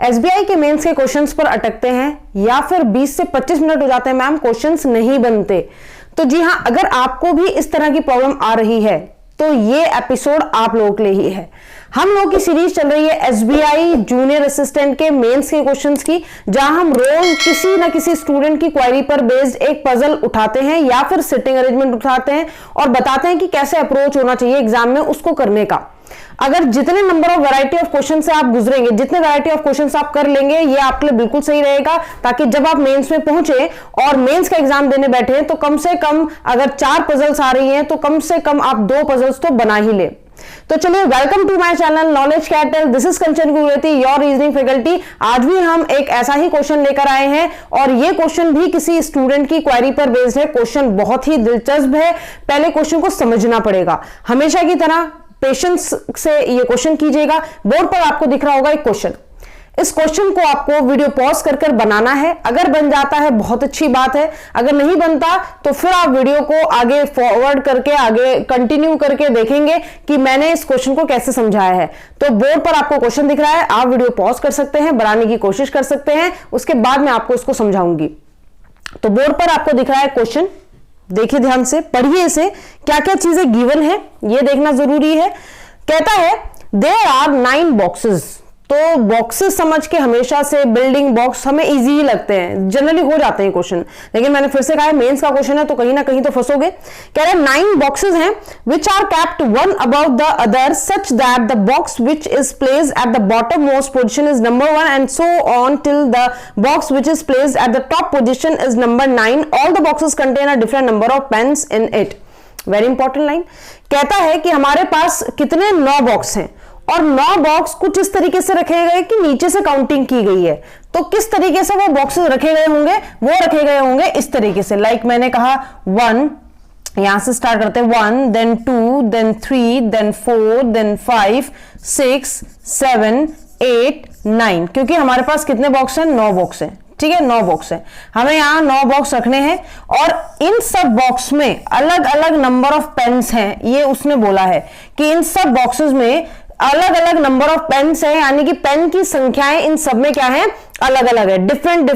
SBI के mains के questions पर अटकते हैं या फिर 20 से 25 मिनट हो जाते हैं मैम क्वेश्चंस नहीं बनते, तो जी हाँ, अगर आपको भी इस तरह की प्रॉब्लम आ रही है तो ये एपिसोड आप लोगों के लिए ही है। हम लोगों की सीरीज चल रही है एसबीआई जूनियर असिस्टेंट के मेंस के क्वेश्चंस की, जहां हम रोज किसी ना किसी स्टूडेंट की क्वेरी पर बेस्ड एक पजल उठाते हैं या फिर सिटिंग अरेंजमेंट उठाते हैं और बताते हैं कि कैसे अप्रोच होना चाहिए एग्जाम में उसको करने का। अगर जितने number of variety of question से आप गुजरेंगे, जितने वैरायटी ऑफ क्वेश्चंस आप कर लेंगे, ये आपके लिए बिल्कुल सही रहेगा, ताकि जब आप मेंस में पहुंचे और मेंस का एग्जाम देने बैठे तो कम से कम अगर 4 पजल्स आ रही हैं तो कम से कम आप 2 पजल्स तो बना ही ले। तो चलिए, welcome to my channel knowledge kettle, this is Kanchan गुरुवेती, योर रीजनिंग फैकल्टी। आज भी हम एक ऐसा ही क्वेश्चन लेकर आए हैं और ये क्वेश्चन भी किसी स्टूडेंट की क्वेरी पर बेस्ड है। क्वेश्चन बहुत ही दिलचस्प है, पहले क्वेश्चन को समझना पड़ेगा। हमेशा की तरह पेशेंस से ये क्वेश्चन कीजिएगा। बोर्ड पर आपको दिख रहा होगा एक क्वेश्चन, इस क्वेश्चन को आपको वीडियो पॉज कर कर बनाना है। अगर बन जाता है बहुत अच्छी बात है, अगर नहीं बनता तो फिर आप वीडियो को आगे फॉरवर्ड करके आगे कंटिन्यू करके देखेंगे कि मैंने इस क्वेश्चन को कैसे समझाया है। तो बोर्ड पर आपको क्वेश्चन दिख रहा है, आप वीडियो पॉज कर सकते हैं, बनाने की कोशिश कर सकते हैं, उसके बाद मैं आपको इसको समझाऊंगी। तो बोर्ड पर आपको दिख रहा है क्वेश्चन, देखिए ध्यान से, पढ़िए इसे, क्या क्या चीजें गिवन है ये देखना जरूरी है। कहता है देयर आर 9 बॉक्सेस। तो बॉक्सेस समझ के हमेशा से बिल्डिंग बॉक्स हमें इजी ही लगते हैं, जनरली हो जाते हैं क्वेश्चन, लेकिन मैंने फिर से कहा है मेंस का क्वेश्चन है तो कहीं ना कहीं तो फंसोगे। कह रहे हैं 9 बॉक्सेस हैं which are kept one about the other such that the box which is placed at the bottom most position is number 1 and so on till the box which is placed at the top position is number 9। All the boxes contain a different number of pens in it. Very important line. कहता है कि हमारे पास कितने 9 box हैं और 9 box कुछ इस तरीके से रखे गए कि नीचे से काउंटिंग की गई है। तो किस तरीके से वो बॉक्सेस रखे गए होंगे? वो रखे गए होंगे इस तरीके से, लाइक मैंने कहा 1, यहां से स्टार्ट करते हैं 1 देन 2 देन 3 देन 4 देन 5 6 7 8 9। क्योंकि हमारे पास कितने बॉक्स हैं? 9 बॉक्स हैं, ठीक है, 9 बॉक्स है। हमें यहाँ 9 बॉक्स रखने हैं और इन सब बॉक्स में अलग अलग नंबर ऑफ पेन्स हैं। ये उसने बोला है कि इन सब बॉक्सेस में अलग अलग नंबर ऑफ पेन्स है, यानी कि पेन की संख्याएं इन सब में क्या है? अलग अलग है, डिफरेंट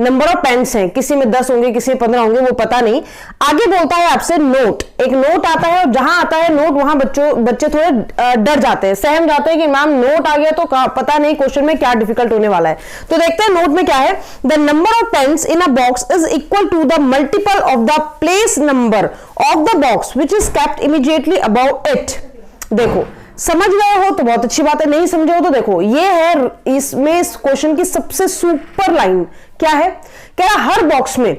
नंबर ऑफ पेन्स हैं। किसी में 10 होंगे, किसी में 15 होंगे, वो पता नहीं। आगे बोलता है आपसे नोट, एक नोट आता है और जहां आता है नोट वहां बच्चे थोड़े डर जाते हैं, सहम जाते हैं कि मैम नोट आ गया तो पता नहीं क्वेश्चन में क्या डिफिकल्ट होने वाला है। तो देखते हैं नोट में क्या है। The number of pens in a box is equal to the multiple of the place number of the box which is kept immediately about it. देखो, समझ गए हो तो बहुत अच्छी बात है, नहीं समझे हो तो देखो, ये है इसमें इस क्वेश्चन की सबसे सुपर लाइन। क्या है? क्या हर बॉक्स में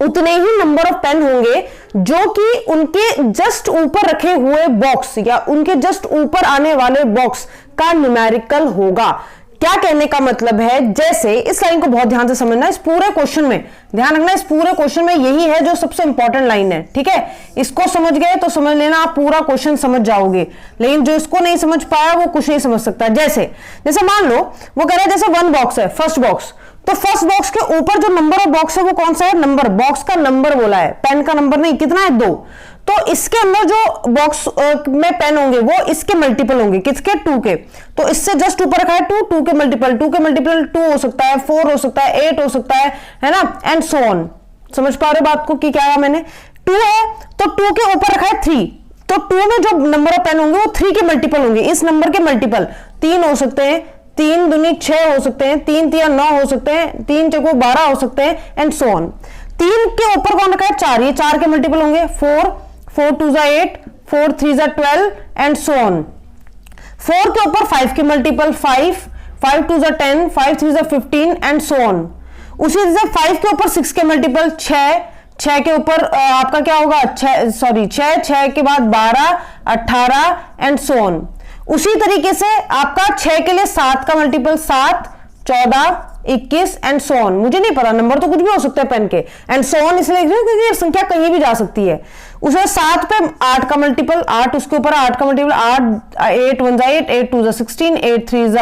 उतने ही नंबर ऑफ पेन होंगे जो कि उनके जस्ट ऊपर रखे हुए बॉक्स या उनके जस्ट ऊपर आने वाले बॉक्स का न्यूमेरिकल होगा। क्या कहने का मतलब है? जैसे इस लाइन को बहुत ध्यान से समझना, इस पूरे क्वेश्चन में ध्यान रखना, इस पूरे क्वेश्चन में यही है जो सबसे इंपॉर्टेंट लाइन है, ठीक है। इसको समझ गए तो समझ लेना, आप पूरा क्वेश्चन समझ जाओगे, लेकिन जो इसको नहीं समझ पाया वो कुछ नहीं समझ सकता। जैसे मान लो वो कह रहे हैं जैसे 1 बॉक्स है, फर्स्ट बॉक्स, तो फर्स्ट बॉक्स के ऊपर जो नंबर ऑफ बॉक्स है वो कौन सा है? नंबर, बॉक्स का नंबर बोला है, पेन का नंबर नहीं। कितना है? 2। तो इसके अंदर जो बॉक्स में पेन होंगे वो इसके मल्टीपल होंगे, किसके? 2 के। तो इससे जस्ट ऊपर रखा है 2 के मल्टीपल 2 हो सकता है, 4 हो सकता है, 8 हो सकता है ना, एंड सो ऑन। समझ पा रहे बात को कि क्या है? मैंने 2 है तो 2 के ऊपर रखा है 3, तो 2 में जो नंबर ऑफ पेन होंगे वो 3 के मल्टीपल होंगे, इस नंबर के मल्टीपल 3 हो सकते हैं, 3 दूनी 6 हो सकते हैं, 3 तिया 9 हो सकते हैं, 3 चौको 12 हो सकते हैं, एंड सो ऑन। 3 के ऊपर कौन रखा है? 4, ये 4 के मल्टीपल होंगे, 4 2 8 4 3 12 एंड सो ऑन। 4 के ऊपर 5 के मल्टीपल 5 2 10 5 3 15 एंड सो ऑन। उसी तरह से 5 के ऊपर 6 के मल्टीपल 6 के ऊपर आपका क्या होगा? 6 के बाद 12 18 एंड सो ऑन। उसी तरीके से आपका 6 के लिए 7 का मल्टीपल 7 14 21 एंड सो ऑन। मुझे नहीं पता, नंबर तो कुछ भी हो सकता है पेन के, एंड सो ऑन इसलिए लिख रहे हैं क्योंकि ये संख्या कहीं भी जा सकती है। उसे 7 पे 8 का मल्टीपल 8, उसके ऊपर 8 का मल्टीपल 8 8 1 8 8 2 16 8 3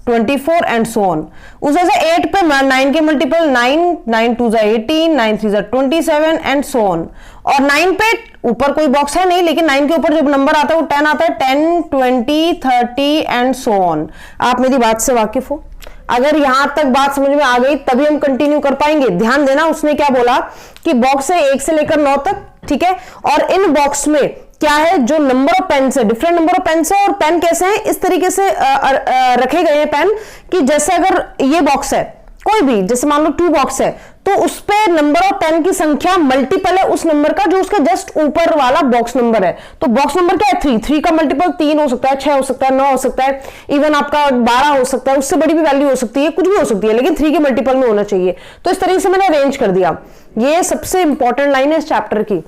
24 एंड सो ऑन। उसे 8 पे 9 के मल्टीपल 9 9 2 18 9 3 27 एंड सो ऑन। और 9 पे ऊपर कोई बॉक्स है नहीं, लेकिन 9 के ऊपर जो नंबर आता है वो 10 आता है, 10 20 30 एंड सो ऑन। आप मेरी बात से वाकिफ हो? अगर यहां तक बात समझ में आ गई तभी हम कंटिन्यू कर पाएंगे। ध्यान देना, उसने क्या बोला कि बॉक्स है 1 से लेकर 9 तक, ठीक है, और इन बॉक्स में क्या है, जो नंबर ऑफ पेन्स है, डिफरेंट नंबर ऑफ पेन्स है, और पेन कैसे हैं, इस तरीके से रखे गए हैं पेन कि जैसे अगर ये बॉक्स है कोई भी, जैसे मान लो 2 बॉक्स है, तो उस पे नंबर ऑफ पेन की संख्या मल्टीपल है उस नंबर का जो उसके जस्ट ऊपर वाला बॉक्स नंबर है। तो बॉक्स नंबर क्या है 3 का मल्टीपल 3 हो सकता है, 6 हो सकता है, 9 हो सकता है, इवन आपका 12 हो सकता है, उससे बड़ी भी वैल्यू हो सकती है, कुछ भी हो सकती है, लेकिन 3 के मल्टीपल में होना चाहिए। तो इस तरीके से मैंने अरेंज कर दिया। ये सबसे इंपॉर्टेंट लाइन है इस चैप्टर की,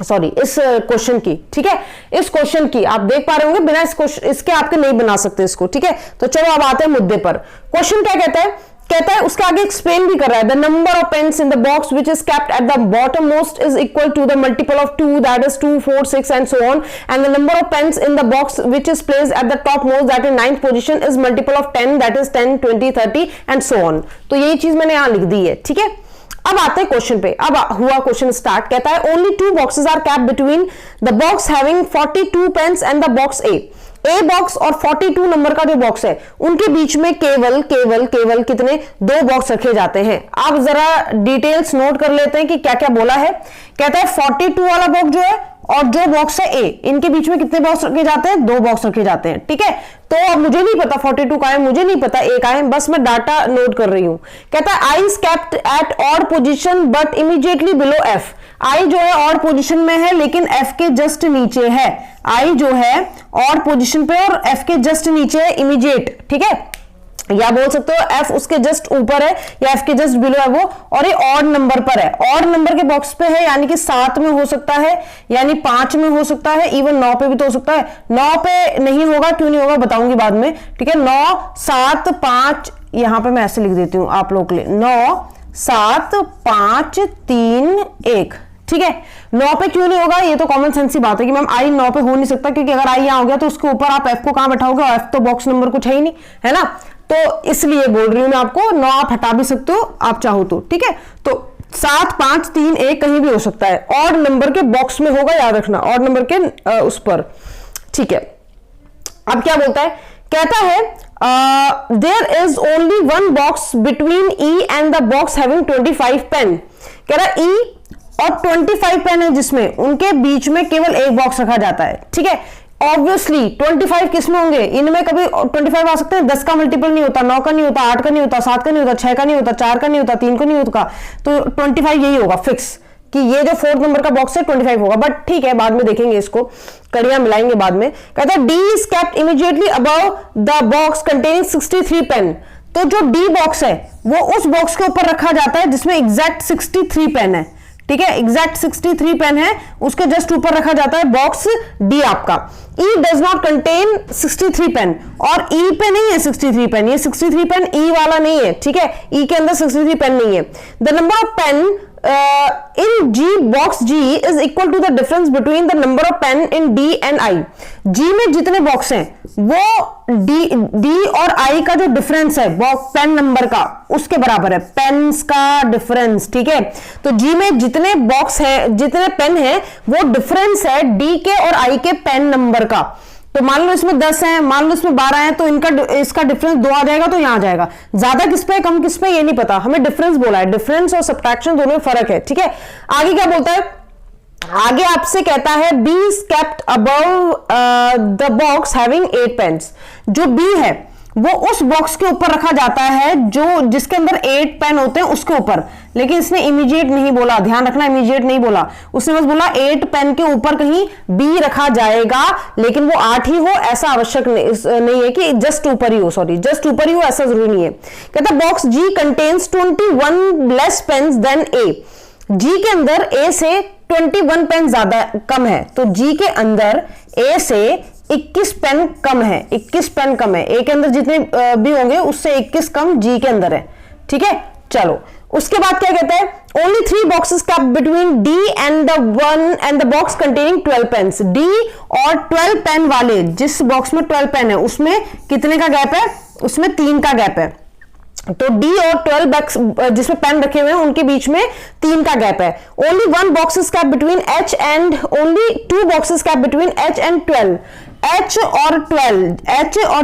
सॉरी इस क्वेश्चन की, ठीक है, इस क्वेश्चन की आप देख पा रहे होंगे, बिना इसके आपके नहीं बना सकते इसको, ठीक है। तो चलो अब आते हैं मुद्दे पर। क्वेश्चन क्या कहता है उसके आगे एक्सप्लेन भी कर रहा है, the number of pens in the box which is kept at the bottom most is equal to the multiple of 2, that is 2, 4, 6 and so on, and the number of pens in the box which is placed at the top most that is 9th position is multiple of 10, that is 10, 20, 30 and so on. तो यही चीज मैंने यहां लिख दी है, ठीक है। अब आते हैं क्वेश्चन पे। अब हुआ क्वेश्चन स्टार्ट, कहता है only 2 boxes are kept between the box having 42 pens and the box A box और 42 नंबर का जो बॉक्स है उनके बीच में केवल कितने 2 बॉक्स रखे जाते हैं। आप जरा डिटेल्स नोट कर लेते हैं कि क्या क्या बोला है। कहता है 42 वाला बॉक्स जो है और जो बॉक्स है ए, इनके बीच में कितने बॉक्स रखे जाते हैं, 2 बॉक्स रखे जाते हैं, ठीक है। तो अब मुझे नहीं पता 42 का है, मुझे नहीं पता ए का है, बस मैं डाटा नोट कर रही हूं। कहता है I is kept at odd position but immediately below F. I जो है ऑड पोजीशन में है लेकिन एफ के जस्ट नीचे है। आई जो है ऑड पोजीशन पे और एफ के जस्ट नीचे है, इमीडिएट, ठीक है, या बोल सकते हो एफ उसके जस्ट ऊपर है या एफ के जस्ट बिलो है वो, और ये ऑड नंबर पर है, ऑड नंबर के बॉक्स पे है, यानी कि 7 में हो सकता है, यानी 5 में हो सकता है, इवन 9 पे भी तो हो सकता है। 9 पे नहीं होगा, क्यों नहीं होगा बताऊंगी बाद में, ठीक है। 9, 7, 5, यहां पे मैं ऐसे लिख देती हूं आप लोगों के लिए, 9, 7, 5, 3, 1, ठीक है। 9 पे क्यों नहीं होगा, ये तो कॉमन सेंस की बात है कि मैम आई 9 पे हो नहीं सकता, क्योंकि अगर आई यहां हो गया तो उसके ऊपर आप एफ को कहां बैठाओगे, एफ तो बॉक्स नंबर कुछ है ही नहीं, है ना। तो इसलिए बोल रही हूं मैं आपको, 9 आप हटा भी सकते हो आप चाहो तो, ठीक है। तो 7, 5, 3, 1 कहीं भी हो सकता है, ऑड नंबर के बॉक्स में होगा, याद रखना, ऑड नंबर के उस पर, ठीक है। अब क्या बोलता है, कहता है there is only 1 box between E and the box having 25 pen. कह रहा है ई और 25 पेन है जिसमें उनके बीच में केवल 1 बॉक्स रखा जाता है, ठीक है। ऑब्वियसली 25 किसमें होंगे, इनमें कभी 25 आ सकते हैं, 10 का मल्टीपल नहीं होता, 9 का नहीं होता, 8 का नहीं होता, 7 का नहीं होता, 6 का नहीं होता, 4 का नहीं होता, 3 का नहीं होता, तो 25 यही होगा फिक्स, कि ये जो 4th नंबर का बॉक्स है 25 होगा। बट ठीक है, बाद में देखेंगे इसको, कड़ियां मिलाएंगे बाद में। कहता है D is kept immediately above the box containing 63 pen. तो जो डी बॉक्स है वो उस बॉक्स के ऊपर रखा जाता है जिसमें एग्जैक्ट 63 पेन है, ठीक है, एग्जैक्ट 63 पेन है, उसके जस्ट ऊपर रखा जाता है बॉक्स डी आपका। E does not contain 63 pen, और E पे नहीं है 63 पेन, ये 63 पेन E वाला नहीं है, ठीक है, E के अंदर 63 पेन नहीं है। The number of pen in G box G is equal to the difference between the number of pen in D and I। G में जितने बॉक्स हैं वो D और I का जो डिफरेंस है बॉक्स पेन नंबर का उसके बराबर है, पेन्स का डिफरेंस, ठीक है। तो G में जितने बॉक्स है, जितने पेन है, वो डिफरेंस है D के और I के पेन नंबर का। तो मान लो इसमें 10 है, मान लो इसमें 12 है, तो इसका डिफरेंस 2 आ जाएगा, तो यहां आ जाएगा। ज्यादा किस पे कम किस पे ये नहीं पता, हमें डिफरेंस बोला है, डिफरेंस और सब्ट्रैक्शन दोनों में फर्क है, ठीक है। आगे क्या बोलता है, आगे आपसे कहता है B is kept above the box having 8 pens. जो बी है वो उस बॉक्स के ऊपर रखा जाता है जो जिसके अंदर 8 पेन होते हैं उसके ऊपर, लेकिन इसने इमीडिएट नहीं बोला, ध्यान रखना, इमीडिएट नहीं बोला, उसने बस बोला 8 पेन के ऊपर कहीं बी रखा जाएगा, लेकिन वो 8 ही हो ऐसा आवश्यक नहीं है कि जस्ट ऊपर ही हो, सॉरी जस्ट ऊपर ही हो ऐसा जरूरी नहीं है। कहता बॉक्स जी कंटेन्स 21 लेस पेन्स देन ए। जी के अंदर ए से 21 पेन ज्यादा कम है, तो जी के अंदर ए से 21 पेन कम है, 21 पेन कम है, ए के अंदर जितने भी होंगे उससे 21 कम जी के अंदर है, ठीक है। चलो उसके बाद क्या कहता है, only 3 boxes kept between D and the one and the box containing 12 pens. D और 12 पेन वाले जिस बॉक्स में 12 पेन है उसमें कितने का गैप है, उसमें 3 का गैप है। तो डी और 12 बॉक्स जिसमें पेन रखे हुए हैं उनके बीच में 3 का गैप है। Only 1 box is kept between H and only 2 boxes kept between H and 12। H और 12, H और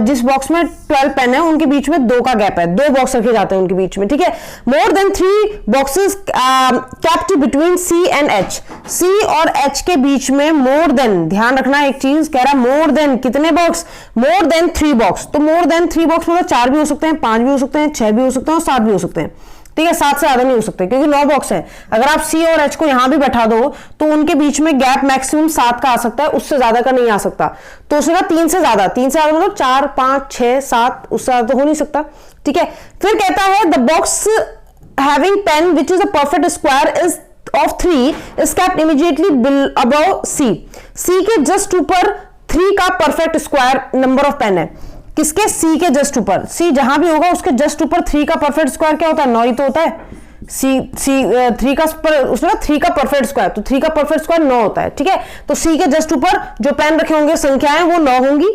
जिस बॉक्स में 12 पेन है उनके बीच में 2 का गैप है, 2 बॉक्स रखे जाते हैं उनके बीच में, ठीक है। More than 3 boxes kept between C and H, C और H के बीच में मोर देन, ध्यान रखना एक चीज कह रहा है, मोर देन कितने बॉक्स, मोर देन 3 बॉक्स। तो मोर देन 3 बॉक्स मतलब 4 भी हो सकते हैं, 5 भी हो सकते हैं, 6 भी हो सकते हैं और 7 भी हो सकते हैं, ठीक है। 7 से ज्यादा नहीं हो सकते क्योंकि 9 बॉक्स है। अगर आप C और H को यहां भी बैठा दो तो उनके बीच में गैप मैक्सिमम 7 का आ सकता है, उससे ज्यादा का नहीं आ सकता। तो उसने कहा 3 से ज्यादा, 3 से ज्यादा मतलब 4, 5, 6, 7, उससे ज्यादा तो हो नहीं सकता, ठीक है। फिर कहता है the box having pen which is a perfect square is of 3 is kept immediately above C, C के जस्ट ऊपर 3 का perfect square number of pen है, किसके, C के जस्ट ऊपर, C जहां भी होगा उसके जस्ट ऊपर 3 का परफेक्ट स्क्वायर क्या होता है, 9 ही तो होता है। C 3 का उसमें 3 का परफेक्ट स्क्वायर, तो 3 का परफेक्ट स्क्वायर 9 होता है, ठीक है। तो C के जस्ट ऊपर जो पेन रखे होंगे संख्याएं वो 9 होंगी।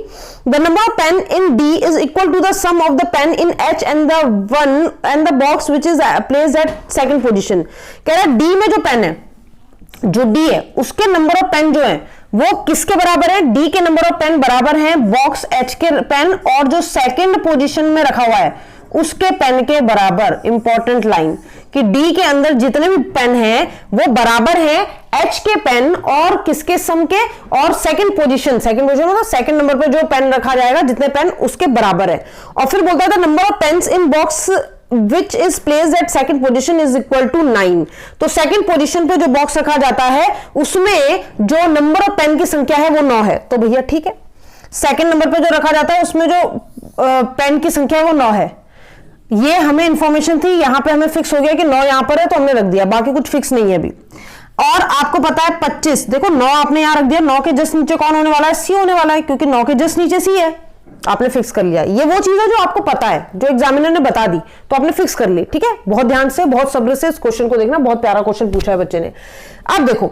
The number of pen in D is equal to the sum of the pen in H and the box which is placed at second position. कह रहा है D में जो पेन है, जो D है उसके नंबर ऑफ पेन जो है वो किसके बराबर है, D के नंबर ऑफ पेन बराबर है बॉक्स H के पेन और जो सेकंड पोजीशन में रखा हुआ है उसके पेन के बराबर। इंपॉर्टेंट लाइन कि D के अंदर जितने भी पेन हैं वो बराबर है H के पेन और किसके सम के, और सेकंड पोजीशन मतलब सेकंड नंबर पे जो पेन रखा जाएगा जितने पेन उसके बराबर है। और फिर बोलता है number of pens in box which is placed at second position is equal to 9। तो सेकंड पोजीशन पे जो बॉक्स रखा जाता है उसमें जो नंबर ऑफ पेन की संख्या है वो 9 है। तो भैया ठीक है, सेकंड नंबर पे जो रखा जाता है उसमें जो पेन की संख्या है वो 9 है। ये हमें इंफॉर्मेशन थी, यहां पे हमें फिक्स हो गया कि 9 यहां पर है तो हमने रख दिया, बाकी कुछ फिक्स नहीं है अभी। और आपको पता है 25, देखो 9 आपने यहां रख दिया, 9 के जस्ट नीचे कौन होने वाला है, C होने वाला है क्योंकि 9 के जस्ट नीचे C है, आपने फिक्स कर लिया। ये वो चीज है जो आपको पता है, जो एग्जामिनर ने बता दी तो आपने फिक्स कर ली, ठीक है। बहुत ध्यान से, बहुत सब्र से इस क्वेश्चन को देखना, बहुत प्यारा क्वेश्चन पूछा है बच्चे ने। अब देखो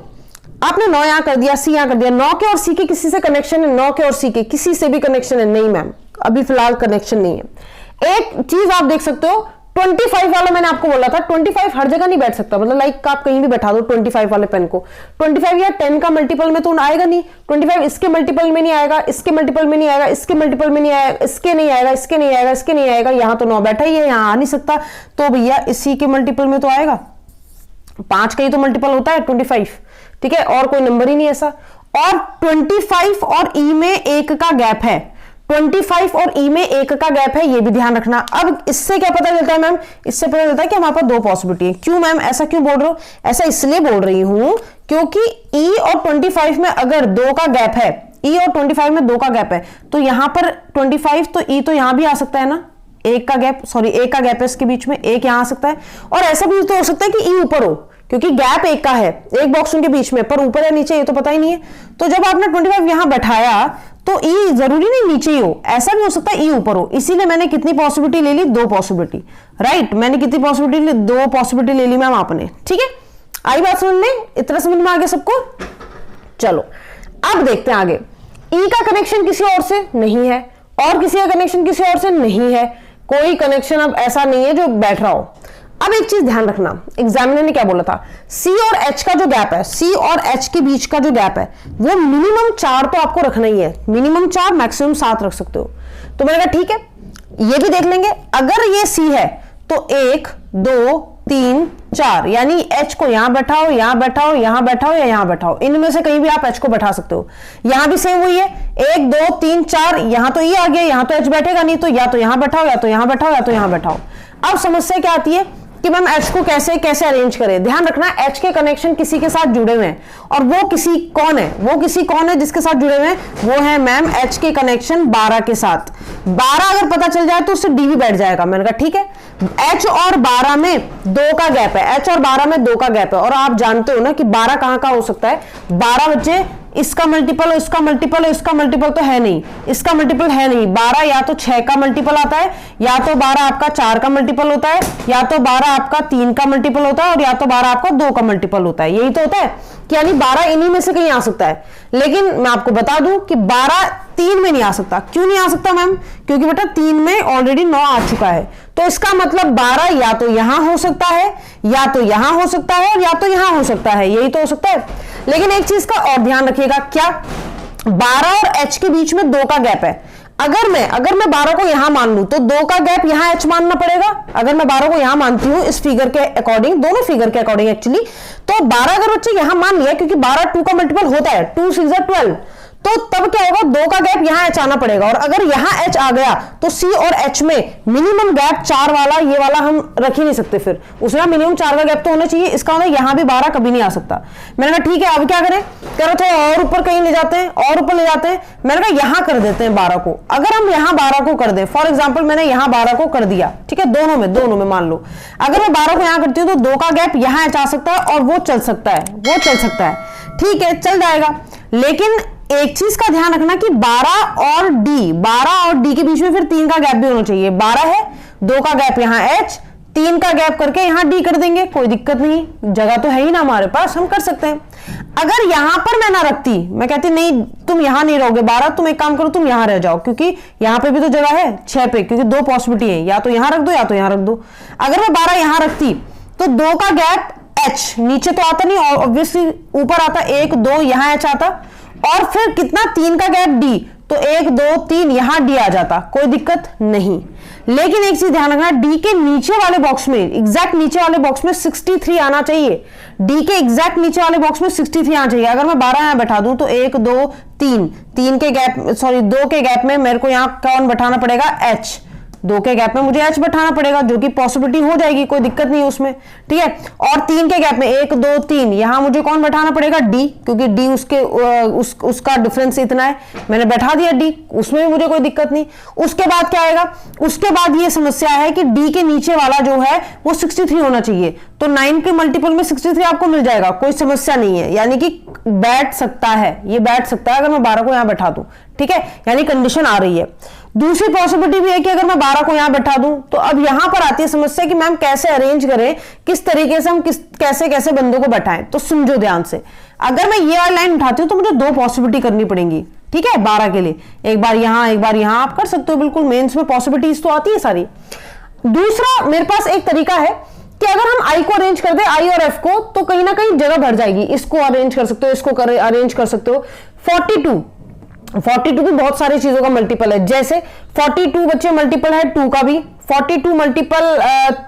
आपने 9 यहां कर दिया, C यहां कर दिया, 9 के और C के किसी से कनेक्शन है, 9 के और C के किसी से भी कनेक्शन है, नहीं मैम अभी फिलहाल कनेक्शन नहीं है। एक चीज आप देख सकते हो, 25 वाला मैंने आपको बोला था, 25 हर जगह नहीं बैठ सकता, मतलब लाइक आप कहीं भी बैठा दो 25 वाले पेन को, 25 या 10 का मल्टीपल में तो आएगा नहीं, 25 इसके मल्टीपल में नहीं आएगा, इसके मल्टीपल में नहीं आएगा, इसके मल्टीपल में नहीं आएगा, इसके नहीं आएगा, इसके नहीं आएगा, इसके नहीं आएगा, यहां तो 9 बैठा ही है, यहां आ नहीं सकता, तो भैया इसी के मल्टीपल में तो आएगा, 5 का ही तो मल्टीपल होता है 25, ठीक है, और कोई नंबर ही नहीं ऐसा। और 25 और E में 1 का गैप है, 25 और E में 1 का गैप है, ये भी ध्यान रखना। अब इससे क्या पता चलता है मैम, इससे पता चलता है कि हमारे पास 2 पॉसिबिलिटी है। क्यों मैम ऐसा क्यों बोल रहे हो, ऐसा इसलिए बोल रही हूं क्योंकि E और 25 में अगर 2 का गैप है, E और 25 में 2 का गैप है, तो यहां पर 25 तो E तो यहां भी आ सकता है ना, 1 का गैप है इसके बीच में, 1 यहां आ सकता है, और ऐसा भी तो हो सकता है कि E ऊपर हो क्योंकि गैप 1 का है, एक बॉक्स उनके बीच में, पर ऊपर या नीचे ये तो पता ही नहीं है। तो जब आपने 25 यहां बैठाया तो E जरूरी नहीं नीचे ही हो, ऐसा भी हो सकता है E ऊपर हो, इसीलिए मैंने कितनी पॉसिबिलिटी ले ली, 2 पॉसिबिलिटी, राइट। मैंने कितनी पॉसिबिलिटी ली, 2 पॉसिबिलिटी ले ली मैम आपने, ठीक है। आई बात समझ में, इतना समझ में आ गया सबको। चलो अब देखते हैं आगे। E का कनेक्शन किसी और से नहीं है और किसी का कनेक्शन किसी और से नहीं है, कोई कनेक्शन अब ऐसा नहीं है जो बैठ रहा हो। अब एक चीज ध्यान रखना, एग्जामिनर ने क्या बोला था, C और H का जो गैप है, C और H के बीच का जो गैप है वो मिनिमम 4 तो आपको रखना ही है, मिनिमम 4 मैक्सिमम 7 रख सकते हो। तो मैंने कहा ठीक है, ये भी देख लेंगे। अगर ये C है तो 1 2 3 4, यानी H को यहां बैठाओ, यहां बैठाओ, यहां बैठाओ या यहां बैठाओ, इनमें से कहीं भी आप H को बैठा सकते हो। यहां भी सेम वही है, 1 2 3 4, यहां तो E आ गया, यहां तो H बैठेगा नहीं, तो या तो यहां बैठाओ या तो यहां बैठाओ या तो यहां बैठाओ। अब समस्या क्या आती है कि मैम H को कैसे कैसे अरेंज करें। ध्यान रखना H के कनेक्शन किसी के साथ जुड़े हुए हैं, और वो किसी कौन है, वो किसी कौन है जिसके साथ जुड़े हुए हैं, वो है मैम H के कनेक्शन 12 के साथ। 12 अगर पता चल जाए तो उससे D भी बैठ जाएगा। मैंने कहा ठीक है, H और 12 में 2 का गैप है, H और 12 में 2 का गैप है, और आप जानते हो ना कि 12 कहां कहां हो सकता है, 12 बच्चे इसका मल्टीपल, इसका मल्टीपल, इसका मल्टीपल तो है नहीं, इसका मल्टीपल है नहीं। 12 या तो 6 का मल्टीपल आता है, या तो 12 आपका 4 का मल्टीपल होता है, या तो 12 आपका 3 का मल्टीपल होता है, और या तो 12 आपका 2 का मल्टीपल होता है। यही तो होता है कि यानी 12 इन्हीं में से कहीं आ सकता है। लेकिन मैं आपको बता दूं कि 12 3 में नहीं आ सकता। क्यों नहीं आ सकता मैम? क्योंकि बेटा 3 में ऑलरेडी 9 आ चुका है, तो इसका मतलब 12 या तो यहां हो सकता है, या तो यहां हो सकता है, और या तो यहां हो सकता है, यही तो हो सकता है। लेकिन एक चीज का और ध्यान रखिएगा, क्या 12 और h के बीच में 2 का गैप है। अगर मैं 12 को यहां मान लूं तो 2 का गैप यहां h मानना पड़ेगा। अगर मैं 12 को यहां मानती हूं इस फिगर के अकॉर्डिंग, दोनों फिगर के अकॉर्डिंग एक्चुअली, तो 12 अगर बच्चे यहां मान लिया, क्योंकि 12 2 का मल्टीपल होता है, 2 6 12, तो तब क्या होगा, 2 का गैप यहां h आना पड़ेगा। और अगर यहां h आ गया तो c और h में मिनिमम गैप 4 वाला, ये वाला हम रख ही नहीं सकते, फिर उसमें मिनिमम 4 का गैप तो होना चाहिए। इसका मतलब यहां भी 12 कभी नहीं आ सकता। मैंने कहा ठीक है, अब क्या करें, करो थोड़ा और ऊपर कहीं ले जाते हैं, और ऊपर ले जाते हैं। मैंने कहा यहां कर देते हैं 12 को। अगर हम यहां 12 को कर दें, फॉर एग्जाम्पल मैंने यहां 12 को कर दिया, ठीक है, दोनों में मान लो, अगर मैं 12 को यहां करती हूं तो 2 का गैप यहां h आ सकता है और वो चल सकता है, ठीक है, चल जाएगा। लेकिन एक चीज का ध्यान रखना कि 12 और d के बीच में फिर 3 का गैप भी होना चाहिए। 12 है, 2 का गैप यहां h, 3 का गैप करके यहां d कर देंगे, कोई दिक्कत नहीं, जगह तो है ही ना हमारे पास, हम कर सकते हैं। अगर यहां पर मैं ना रखती, मैं कहती नहीं तुम यहां नहीं रहोगे 12, तुम एक काम करो, तुम यहां रह जाओ, क्योंकि यहां पे भी तो जगह है 6 पे, क्योंकि 2 पॉसिबिलिटी है, या तो यहां रख दो या तो यहां रख दो। अगर मैं 12 यहां रखती तो 2 का गैप h नीचे तो आता नहीं, ऑब्वियसली ऊपर आता, 1 2 यहां h आता, और फिर कितना, 3 का गैप d, तो 1 2 3 यहां d आ जाता, कोई दिक्कत नहीं। लेकिन एक चीज ध्यान रखना, d के नीचे वाले बॉक्स में, एग्जैक्ट नीचे वाले बॉक्स में 63 आना चाहिए। d के एग्जैक्ट नीचे वाले बॉक्स में 63 आना चाहिए। अगर मैं 12 यहां बैठा दूं तो 1 2 3 के गैप, सॉरी 2 के गैप में मेरे को यहां कौन बैठाना पड़ेगा, h, 2 के गैप में मुझे h बैठाना पड़ेगा, जो कि पॉसिबिलिटी हो जाएगी, कोई दिक्कत नहीं है उसमें, ठीक है। और 3 के गैप में 1 2 3 यहां मुझे कौन बैठाना पड़ेगा, d, क्योंकि d उसका डिफरेंस इतना है, मैंने बैठा दिया d, उसमें भी मुझे कोई दिक्कत नहीं। उसके बाद क्या आएगा, उसके बाद ये समस्या है कि d के नीचे वाला जो है वो 63 होना चाहिए, तो 9 के मल्टीपल में 63 आपको मिल जाएगा, कोई समस्या नहीं है, यानी कि बैठ सकता है, ये बैठ सकता है अगर मैं 12 को यहां बैठा दूं, ठीक है, यानी कंडीशन आ रही है। दूसरी पॉसिबिलिटी भी है कि अगर मैं 12 को यहां बैठा दूं, तो अब यहां पर आती है समस्या कि मैम कैसे अरेंज करें, किस तरीके से हम कैसे बंदों को बैठाएं। तो समझो ध्यान से, अगर मैं ये वाली लाइन उठाती हूं तो मुझे 2 पॉसिबिलिटी करनी पड़ेंगी, ठीक है, 12 के लिए, एक बार यहां एक बार यहां, आप कर सकते हो बिल्कुल, मेंस में पॉसिबिलिटीज तो आती है सारी। दूसरा मेरे पास एक तरीका है कि अगर हम आई को अरेंज कर दे, आई और एफ को, तो कहीं ना कहीं जगह भर जाएगी। इसको अरेंज कर सकते हो, इसको अरेंज कर सकते हो। 42 भी बहुत सारी चीजों का मल्टीपल है, जैसे 42 बच्चे मल्टीपल है 2 का भी, 42 मल्टीपल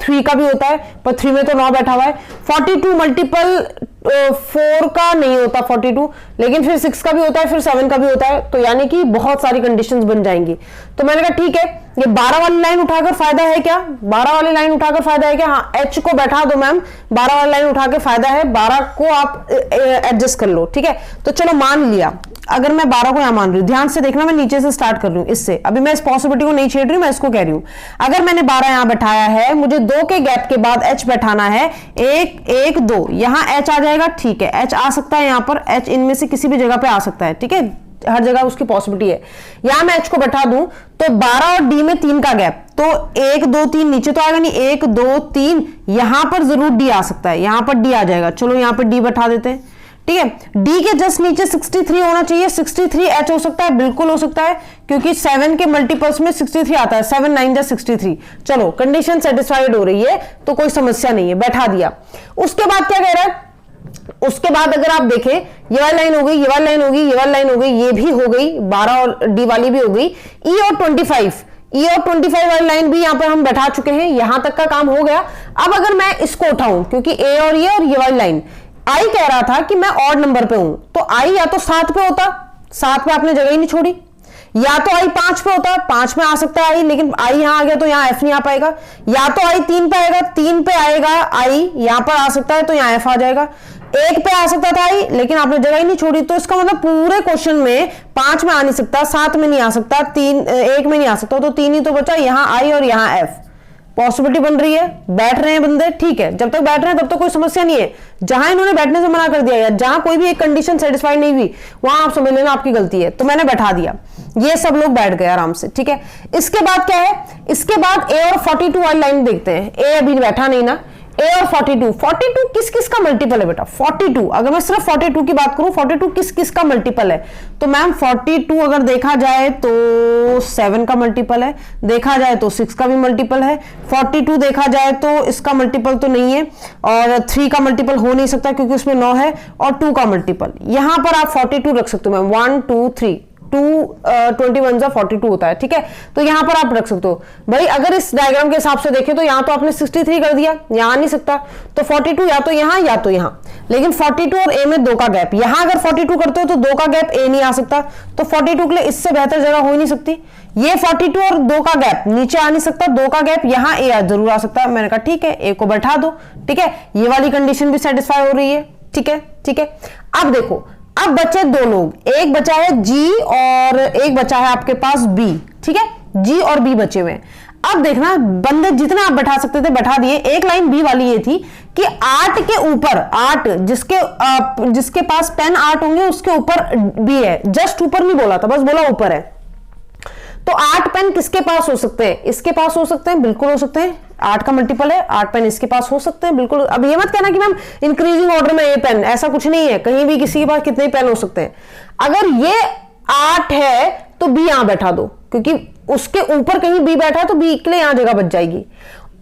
3 का भी होता है, पर 3 में तो 9 बैठा हुआ है। 42 मल्टीपल 4 का नहीं होता 42, लेकिन फिर 6 का भी होता है, फिर 7 का भी होता है, तो यानी कि बहुत सारी कंडीशंस बन जाएंगी। तो मैंने कहा ठीक है, ये 12 वाली लाइन उठाकर फायदा है क्या, 12 वाली लाइन उठाकर फायदा है क्या, हाँ h को बैठा दो मैम, 12 वाली लाइन उठा के फायदा है, 12 को आप एडजस्ट कर लो, ठीक है। तो चलो मान लिया, अगर मैं 12 को यहां मान रही हूं, ध्यान से देखना, मैं नीचे से स्टार्ट कर रही हूं, इससे अभी मैं इस पॉसिबिलिटी को नहीं छेड़ रही हूं, मैं इसको कह रही हूं। अगर मैंने 12 यहां बैठाया है, मुझे 2 के गैप के बाद h बैठाना है, 1 1 2, यहां h आ जाएगा, ठीक है, h आ सकता है, यहां पर h इनमें से किसी भी जगह पे आ सकता है, ठीक है, हर जगह उसकी पॉसिबिलिटी है। यहां मैं h को बैठा दूं तो 12 और d में 3 का गैप, तो 1 2 3 नीचे तो आएगा नहीं, 1 2 3 यहां पर जरूर d आ सकता है, यहां पर d आ जाएगा, चलो यहां पर d बैठा देते हैं, ठीक है। d के जस्ट नीचे 63 होना चाहिए, 63 h हो सकता है, बिल्कुल हो सकता है, क्योंकि 7 के मल्टीपल्स में 63 आता है, 7 9 जा 63, चलो कंडीशन सेटिस्फाइड हो रही है, तो कोई समस्या नहीं है, बैठा दिया। उसके बाद क्या कह रहा है, उसके बाद अगर आप देखें, ये वाली लाइन हो गई, ये वाली लाइन हो गई, ये वाली लाइन हो गई, ये भी हो गई, 12 और d वाली भी हो गई, e और 25 वाली लाइन भी यहां पर हम बैठा चुके हैं, यहां तक का काम हो गया। अब अगर मैं इसको उठाऊं, क्योंकि a और ये वाली लाइन, आई कह रहा था कि मैं ऑड नंबर पे हूं, तो आई या तो 7 पे होता, 7 पे आपने जगह ही नहीं छोड़ी, या तो आई 5 पे होता, 5 में आ सकता है आई, लेकिन आई यहां आ गया तो यहां एफ नहीं आ पाएगा, या तो आई 3 पे आएगा, 3 पे आएगा आई, यहां पर आ सकता है तो यहां एफ आ जाएगा, 1 पे आ सकता था आई, लेकिन आपने जगह ही नहीं छोड़ी, तो इसका मतलब पूरे क्वेश्चन में 5 में आ नहीं सकता, 7 में नहीं आ सकता, 1 में नहीं आ सकता, तो 3 ही तो बचा, यहां आई और यहां एफ, पॉसिबिलिटी बन रही है, बैठ रहे हैं बंदे, ठीक है, जब तक बैठ रहे हैं तब तक कोई समस्या नहीं है। जहां इन्होंने बैठने से मना कर दिया या जहां कोई भी एक कंडीशन सेटिस्फाइड नहीं हुई, वहां आप समझ लेना आपकी गलती है, तो मैंने बैठा दिया, ये सब लोग बैठ गए आराम से, ठीक है। इसके बाद क्या है, इसके बाद ए और 42 वाली लाइन देखते हैं, ए अभी बैठा नहीं ना, ए और 42 किस किस का मल्टीपल है बेटा? 42, अगर मैं सिर्फ 42 की बात करूं, 42 किस किस का मल्टीपल है? तो मैम 42 अगर देखा जाए तो 7 का मल्टीपल है, देखा जाए तो 6 का भी मल्टीपल है, 42 देखा जाए तो इसका मल्टीपल तो नहीं है, और 3 का मल्टीपल हो नहीं सकता क्योंकि उसमें 9 है, और 2 का मल्टीपल यहां पर आप 42 रख सकते हो मैम, 1 2 3, 21 42 होता है, ठीक है। तो यहां पर आप रख सकते हो भाई। अगर इस डायग्राम के हिसाब से देखें तो यहां तो आपने 63 कर दिया, यहां नहीं सकता, तो 42 या तो यहां या तो यहां, लेकिन 42 और ए में 2 का गैप, यहां अगर 42 करते हो तो 2 का गैप ए नहीं आ सकता, तो 42 के लिए इससे बेहतर जगह हो ही नहीं सकती। ये 42 और 2 का गैप नीचे आ नहीं सकता, 2 का गैप यहां ए जरूर आ सकता है। मैंने कहा ठीक है, ए को बैठा दो, ठीक है, ये वाली कंडीशन भी सेटिस्फाई हो रही है, ठीक है, ठीक है। अब देखो, अब बचे 2 लोग, एक बचा है जी और एक बचा है आपके पास बी, ठीक है, जी और बी बचे हुए हैं। अब देखना, बंदे जितना आप बैठा सकते थे बैठा दिए। एक लाइन बी वाली ये थी कि 8 के ऊपर, 8 जिसके पास पेन 8 होंगे उसके ऊपर बी है, जस्ट ऊपर नहीं बोला था, बस बोला ऊपर है। तो 8 पेन किसके पास हो सकते हैं? इसके पास हो सकते हैं, बिल्कुल हो सकते हैं, 8 का मल्टीपल है, 8 पेन इसके पास हो सकते हैं, बिल्कुल। अब ये मत कहना कि मैम इंक्रीजिंग ऑर्डर में ये पेन, ऐसा कुछ नहीं है, कहीं भी किसी के पास कितने पेन हो सकते हैं। अगर ये 8 है तो बी यहां बैठा दो, क्योंकि उसके ऊपर कहीं बी बैठा है तो बी के लिए यहां जगह बच जाएगी।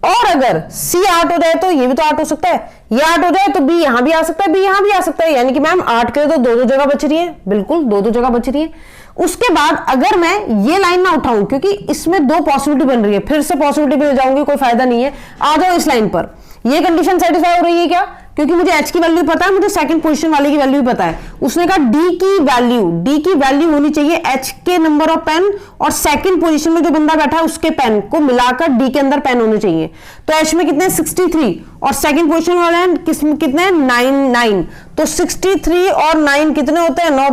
और अगर सी 8 हो जाए तो ये भी तो 8 हो सकता है, ये 8 हो जाए तो बी यहां भी आ सकता है, बी यहां भी आ सकता है, यानी कि मैम 8 के लिए तो 2 जगह बच रही है, बिल्कुल 2 जगह बच रही है। उसके बाद अगर मैं ये लाइन ना उठाऊं, क्योंकि इसमें 2 पॉसिबिलिटी बन रही है, फिर से पॉसिबिलिटी पे जाऊंगी, कोई फायदा नहीं है। आ जाओ इस लाइन पर, ये कंडीशन सेटिस्फाई हो रही है क्या? क्योंकि मुझे एच की वैल्यू पता है, मुझे सेकंड पोजीशन वाले की वैल्यू भी पता है। उसने कहा डी की वैल्यू होनी चाहिए एच के नंबर ऑफ पेन और सेकंड पोजीशन में जो बंदा बैठा है उसके पेन को मिलाकर डी के अंदर पेन होने चाहिए। तो एच में कितने 63 और सेकंड पोजीशन वाले हैं कितने 9। तो 63 और 9 कितने होते हैं? 9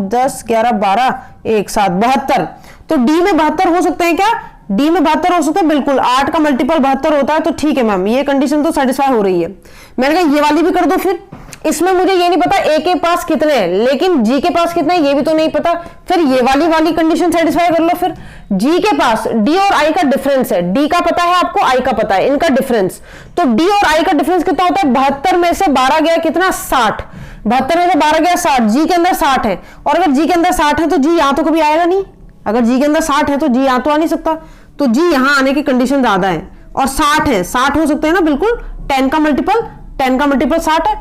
10 11 12 1 7 72। तो डी में 72 हो सकते हैं क्या? डी में 72 हो सकता है, बिल्कुल। 8 का मल्टीपल 72 होता है, तो ठीक है मैम, ये कंडीशन तो सेटिस्फाई हो रही है। मैंने कहा ये वाली भी कर दो। फिर इसमें मुझे ये नहीं पता ए के पास कितने हैं, लेकिन जी के पास कितने हैं ये भी तो नहीं पता, फिर ये वाली कंडीशन सेटिस्फाई कर लो। फिर जी के पास डी और आई का डिफरेंस है, डी का पता है आपको, आई का पता है, इनका डिफरेंस। तो डी और आई का डिफरेंस कितना होता है? 72 में से 12 गया कितना? 60। 72 में से 12 गया 60, जी के अंदर 60 है, और अगर जी के अंदर 60 है तो जी यहां तो कभी आएगा नहीं। अगर जी के अंदर 60 है तो जी यहां तो आ नहीं सकता, तो जी यहां आने की कंडीशन ज्यादा है। और 60 है, 60 हो सकते हैं ना, बिल्कुल। 10 का मल्टीपल 60 है,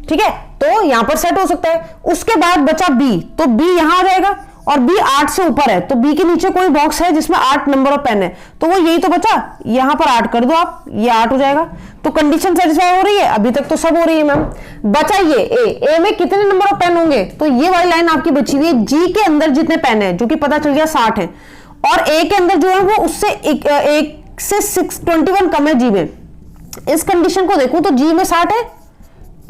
ठीक है, तो यहां पर सेट हो सकता है। उसके बाद बचा बी, तो बी यहां आ जाएगा, और बी 8 से ऊपर है, तो बी के नीचे कोई बॉक्स है जिसमें 8 नंबर ऑफ पेन है, तो वो यही तो बचा, यहां पर 8 कर दो आप, ये 8 हो जाएगा। तो कंडीशन सेटिस्फाई हो रही है, अभी तक तो सब हो रही है मैम। बचा ये ए में कितने नंबर ऑफ पेन होंगे? तो ये वाली लाइन आपकी बची हुई है, जी के अंदर जितने पेन है, जो कि पता चल गया 60 है, और ए के अंदर जो है वो उससे एक से 621 कम है जी में। इस कंडीशन को देखूं तो जी में 60 है,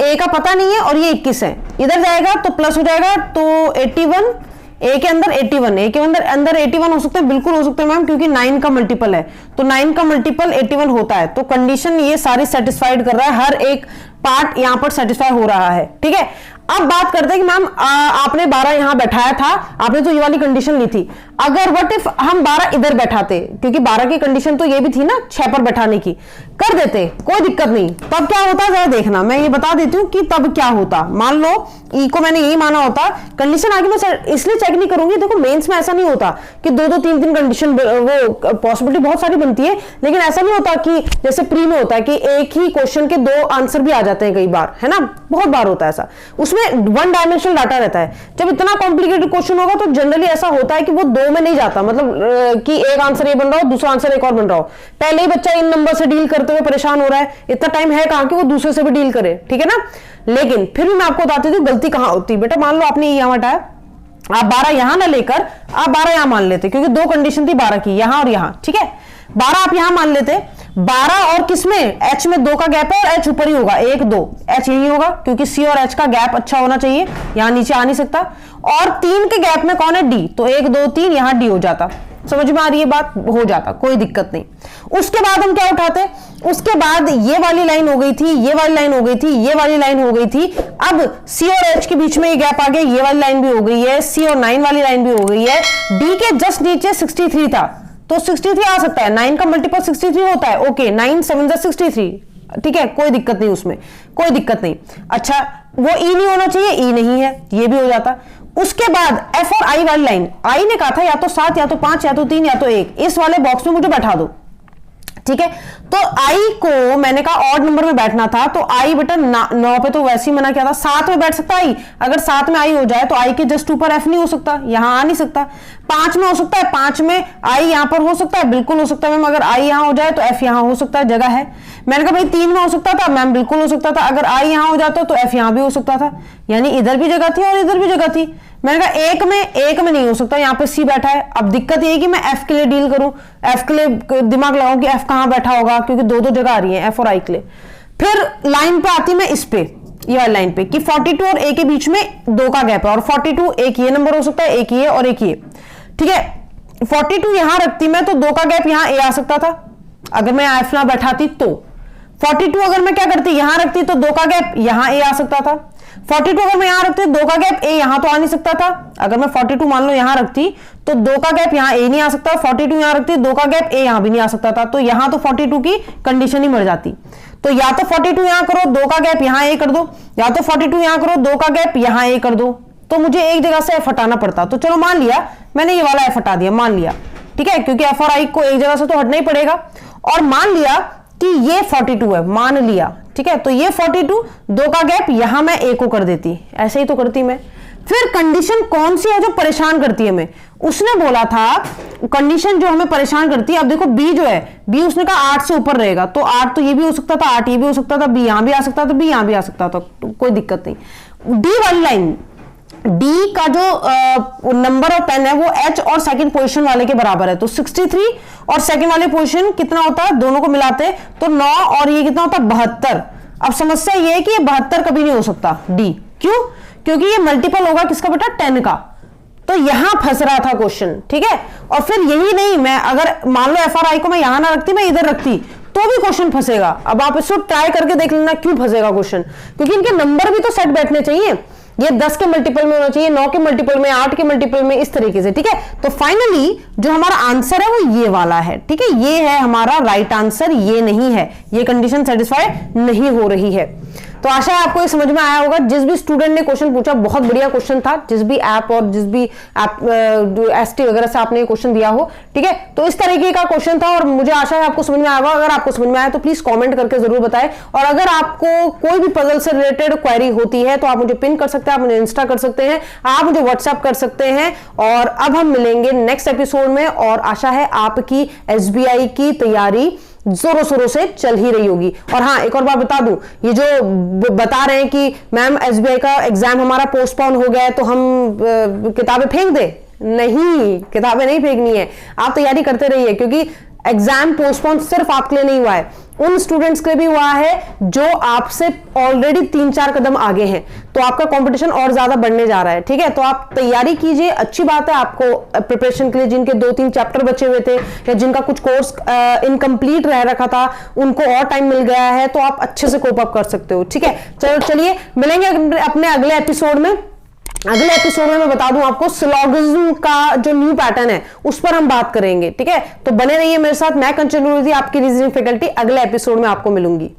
ए का पता नहीं है, और ये 21 है, इधर जाएगा तो प्लस हो जाएगा, तो 81, ए के अंदर 81, ए के अंदर 81 हो सकते हैं, बिल्कुल हो सकते हैं मैम, क्योंकि 9 का मल्टीपल है, तो 9 का मल्टीपल 81 होता है। तो कंडीशन ये सारी सेटिस्फाइड कर रहा है, हर एक पार्ट यहां पर सेटिस्फाई हो रहा है, ठीक है। अब बात करते हैं कि मैम आपने 12 यहां बैठाया था, आपने तो ये वाली कंडीशन ली थी, अगर व्हाट इफ हम 12 इधर बैठाते, क्योंकि 12 की कंडीशन तो ये भी थी ना 6 पर बैठाने की, कर देते, कोई दिक्कत नहीं, तब क्या होता जरा देखना, मैं ये बता देती हूं कि तब क्या होता। मान लो ई को मैंने यही माना होता, कंडीशन आगे मैं इसलिए चेक नहीं करूंगी, देखो मेंस में ऐसा नहीं होता कि 2-2 3-3 कंडीशन, वो पॉसिबिलिटी बहुत सारी बनती है, लेकिन ऐसा नहीं होता कि जैसे प्री में होता है कि एक ही क्वेश्चन के 2 आंसर भी आ जाते हैं, कई बार, है ना, बहुत बार होता है ऐसा, उसमें 1 डायमेंशनल डाटा रहता है। जब इतना कॉम्प्लिकेटेड क्वेश्चन होगा तो जनरली ऐसा होता है कि वो 2 में नहीं जाता, मतलब कि एक आंसर ये बन रहा हो, दूसरा आंसर एक और बन रहा हो, पहले ही बच्चा इन नंबर से डील करते हुए परेशान हो रहा है, इतना टाइम है कहां कि वो दूसरे से भी डील करे, ठीक है ना। लेकिन फिर भी मैं आपको बताती हूँ गलती कहां होती है। बेटा मान लो आपने यहां हटाया, आप 12 यहां ना लेकर आप 12 यहां मान लेते, क्योंकि 2 कंडीशन थी 12 की, यहां और यहां, ठीक है। 12 आप यहां मान लेते, 12 और किसमें, एच में 2 का गैप है, और एच ऊपर ही होगा, 1 2, एच यही होगा, क्योंकि सी और एच का गैप अच्छा होना चाहिए, यहां नीचे आ नहीं सकता। और 3 के गैप में कौन है? डी, तो 1 2 3 यहां डी हो जाता। समझ में आ रही है बात? हो जाता, कोई दिक्कत नहीं। उसके बाद हम क्या उठाते? उसके बाद ये वाली लाइन हो गई थी, ये वाली लाइन हो गई थी, ये वाली लाइन हो गई थी। अब सी और एच के बीच में ये गैप आ गया, ये वाली लाइन भी हो गई है, सी और 9 वाली लाइन भी हो गई है। डी के जस्ट नीचे 63 था, तो 63 आ सकता है, 9 का मल्टीपल 63 होता है, ओके 9 7 63, ठीक है, कोई दिक्कत नहीं, उसमें कोई दिक्कत नहीं। अच्छा वो ई नहीं होना चाहिए, ई नहीं है, ये भी हो जाता। उसके बाद एफ और आई वाली लाइन, आई ने कहा था या तो 7 या तो 5 या तो 3 या तो 1, इस वाले बॉक्स में मुझे बैठा दो, ठीक है। तो आई को मैंने कहा ऑड नंबर में बैठना था, तो आई बेटा 9 पे तो वैसे ही मना किया था, 7 में बैठ सकता आई, अगर 7 में आई हो जाए तो आई के जस्ट ऊपर एफ नहीं हो सकता, यहां आ नहीं सकता। 5 में हो सकता है, 5 में आई यहां पर हो सकता है, बिल्कुल हो सकता है मैम, अगर आई यहां हो जाए तो एफ यहां हो सकता है, जगह है। मैंने कहा भाई 3 में हो सकता था मैम, बिल्कुल हो सकता था, अगर आई यहां हो जाता तो एफ यहां भी हो सकता था, यानी इधर भी जगह थी और इधर भी जगह थी। मैंने कहा एक में नहीं हो सकता, यहां पे सी बैठा है। अब दिक्कत ये है कि मैं एफ के लिए डील करूं, एफ के लिए दिमाग लगाऊं कि एफ कहां बैठा होगा, क्योंकि दो दो जगह आ रही है एफ और आई के लिए। फिर लाइन पे आती मैं इस पे, ये वाली लाइन पे कि 42 और ए के बीच में 2 का गैप है, और 42 एक ये नंबर हो सकता है, एक ये और एक ये, ठीक है। 42 यहां रखती मैं तो 2 का गैप यहां ए आ सकता था, अगर मैं एफ ना बैठाती तो। 42 अगर मैं क्या करती, यहां रखती तो 2 का गैप यहां ए आ सकता था। 42 अगर मैं यहां रखती 2 का गैप ए यहां तो आ नहीं सकता था, अगर मैं 42 मान लो यहां रखती तो 2 का गैप यहां ए नहीं आ सकता, 42 यहां रखती 2 का गैप ए यहां भी नहीं आ सकता था, तो यहां तो 42 की कंडीशन ही मर जाती। तो या तो 42 यहां करो, 2 का गैप यहां ए कर दो, या तो 42 यहां करो, 2 का गैप यहां ए कर दो, तो मुझे एक जगह से एफ हटाना पड़ता। तो चलो मान लिया मैंने ये वाला एफ हटा दिया, मान लिया, ठीक है, क्योंकि एफ और आई को एक जगह से तो हटना ही पड़ेगा। और मान लिया कि ये 42 है, मान लिया, ठीक है, तो ये 42, 2 का गैप यहां मैं ए को कर देती, ऐसे ही तो करती मैं। फिर कंडीशन कौन सी है जो परेशान करती है हमें, उसने बोला था कंडीशन जो हमें परेशान करती है। अब देखो बी जो है, बी उसने कहा 8 से ऊपर रहेगा, तो 8 तो ये भी हो सकता था, 8 ये भी हो सकता था, बी यहां भी आ सकता था, बी यहां भी आ सकता था, तो कोई दिक्कत नहीं। डी वाली लाइन, डी का जो नंबर ऑफ पेन है वो एच और सेकंड पोजीशन वाले के बराबर है, तो 63 और सेकंड वाले पोजीशन कितना होता है, दोनों को मिलाते तो 9 और ये कितना होता है 72। अब समस्या ये है कि ये 72 कभी नहीं हो सकता डी, क्यों, क्योंकि ये मल्टीपल होगा किसका बेटा 10 का, तो यहां फंस रहा था क्वेश्चन, ठीक है। और फिर यही नहीं, मैं अगर मान लो एफ और आई को मैं यहां ना रखती, मैं इधर रखती तो भी क्वेश्चन फंसेगा। अब आप इसको ट्राई करके देख लेना क्यों फंसेगा क्वेश्चन, क्योंकि इनके नंबर भी तो सेट बैठने चाहिए, ये 10 के मल्टीपल में होना चाहिए, 9 के मल्टीपल में, 8 के मल्टीपल में, इस तरीके से, ठीक है। तो फाइनली जो हमारा आंसर है वो ये वाला है, ठीक है, ये है हमारा राइट आंसर, ये नहीं है, ये कंडीशन सेटिस्फाई नहीं हो रही है। तो आशा है आपको ये समझ में आया होगा। जिस भी स्टूडेंट ने क्वेश्चन पूछा बहुत बढ़िया क्वेश्चन था, जिस भी ऐप और जिस भी ऐप एसटी वगैरह से आपने क्वेश्चन दिया हो, ठीक है, तो इस तरीके का क्वेश्चन था और मुझे आशा है आपको समझ में आएगा। अगर आपको समझ में आया तो प्लीज कमेंट करके जरूर बताएं, और अगर आपको कोई भी पजल से रिलेटेड क्वेरी होती है तो आप मुझे पिन कर सकते हैं, आप मुझे इंस्टा कर सकते हैं, आप मुझे व्हाट्सएप कर सकते हैं। और अब हम मिलेंगे नेक्स्ट एपिसोड में, और आशा है आपकी एसबीआई की तैयारी जोरों शोरों से चल ही रही होगी। और हाँ, एक और बात बता दूं, ये जो बता रहे हैं कि मैम एसबीआई का एग्जाम हमारा पोस्टपोन हो गया है तो हम किताबें फेंक दें, नहीं, किताबें नहीं फेंकनी है, आप तैयारी करते रहिए, क्योंकि एग्जाम पोस्टपोन सिर्फ आपके लिए नहीं हुआ है, उन स्टूडेंट्स के लिए भी हुआ है जो आपसे ऑलरेडी 3-4 कदम आगे हैं, तो आपका कंपटीशन और ज्यादा बढ़ने जा रहा है, ठीक है। तो आप तैयारी कीजिए, अच्छी बात है आपको प्रिपरेशन के लिए, जिनके 2-3 चैप्टर बचे हुए थे या जिनका कुछ कोर्स इनकम्प्लीट रह रखा था उनको और टाइम मिल गया है, तो आप अच्छे से कोप अप कर सकते हो, ठीक है। चलिए मिलेंगे अपने अगले एपिसोड में। अगले एपिसोड में मैं बता दूं आपको सिलोगिज्म का जो न्यू पैटर्न है उस पर हम बात करेंगे, ठीक है। तो बने रहिए मेरे साथ, मैं कंचन आपकी रीजनिंग फैकल्टी, अगले एपिसोड में आपको मिलूंगी।